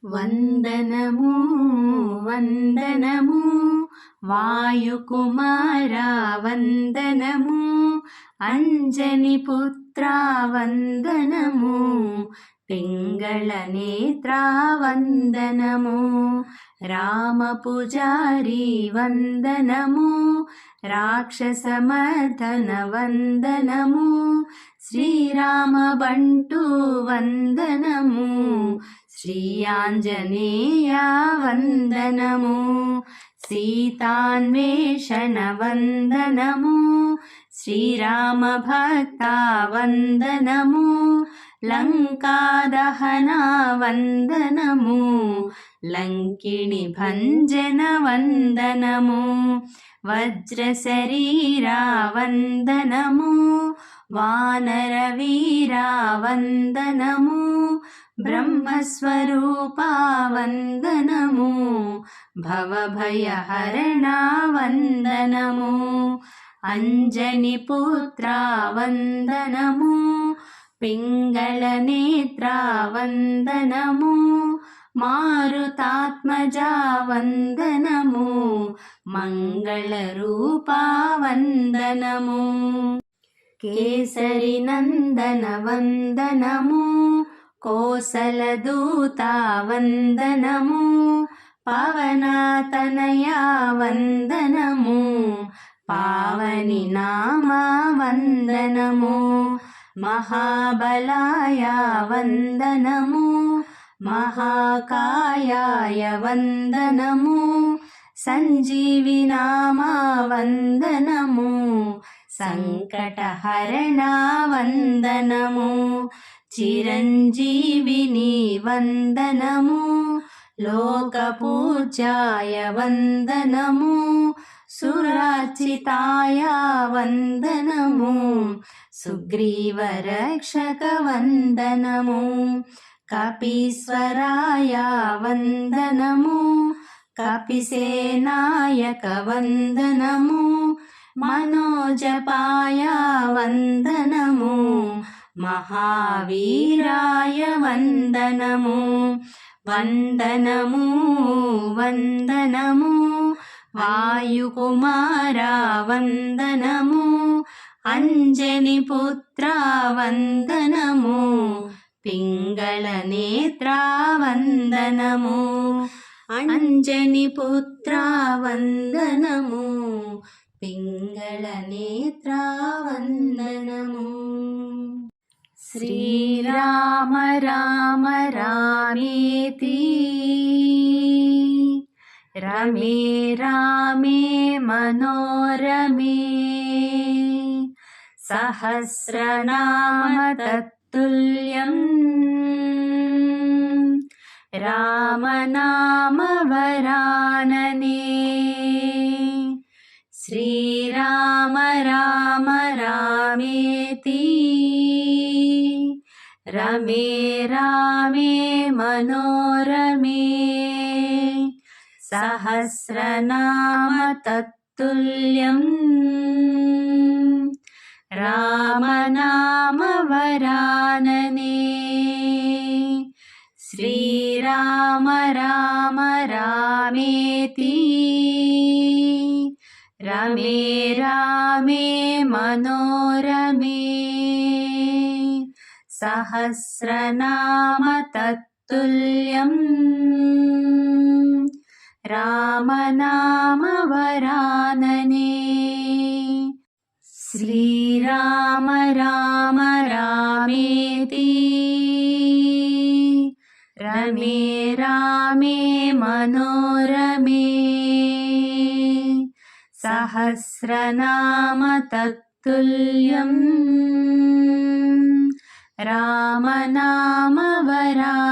వందనము వందనము వాయుకుమారా వందనము అంజని పుత్రా వందనము పింగళ నేత్రా వందనము రామ పూజారి వందనము రాక్షసమర్దన వందనము శ్రీరామ బంటు వందనము శ్రీ ఆంజనేయ వందనము సీతాన్వేషణ వందనము శ్రీరామ భక్త వందనము లంకా దహన వందనము లంకిణి భంజన వందనము వజ్ర శరీరా వందనము వానర వీరా వందనము బ్రహ్మస్వరూపా వందనము భవభయహరణ వందనము అంజని పుత్రా వందనము పింగళ నేత్రా వందనము మారుతాత్మజా వందనము మంగళ రూపా వందనము కేసరి నందన వందనము కోసలదూత వందనము పవనతనయా వందనము పావని నామ వందనము మహాబలాయ వందనము మహాకాయాయ వందనము సంజీవి నామ వందనము సంకటహరణ వందనము చిరంజీవిని వందనము లోకపూజ్యాయ వందనము సురార్చితాయ వందనము సుగ్రీవరక్షక వందనము కపీశ్వరాయ వందనము కపిసేనాయక వందనము మనోజపాయ వందనము మహావీరాయ వందనము వందనము వందనము వాయుకుమారా వందనము అంజని పుత్రా వందనము పింగళ నేత్రా వందనము అంజని పుత్రా వందనము పింగళ నేత్రా వందనము శ్రీరామ రామ రామేతి రమే రామే మనోరమే సహస్రనామ తత్తుల్యం రామనామ వరాననే శ్రీరామ రామ రామేతి రమే రామే మనోరమే సహస్రనామ తత్తుల్యం రామనామ వరాననే శ్రీరామ రామ రామేతి రమే రామే మనోరమే సహస్రనామ తత్తుల్యం రామనామ వరాననే శ్రీరామ రామ రామేతి రమే రామే మనోరమే సహస్రనామ తత్తుల్యం రామనామ వరాననే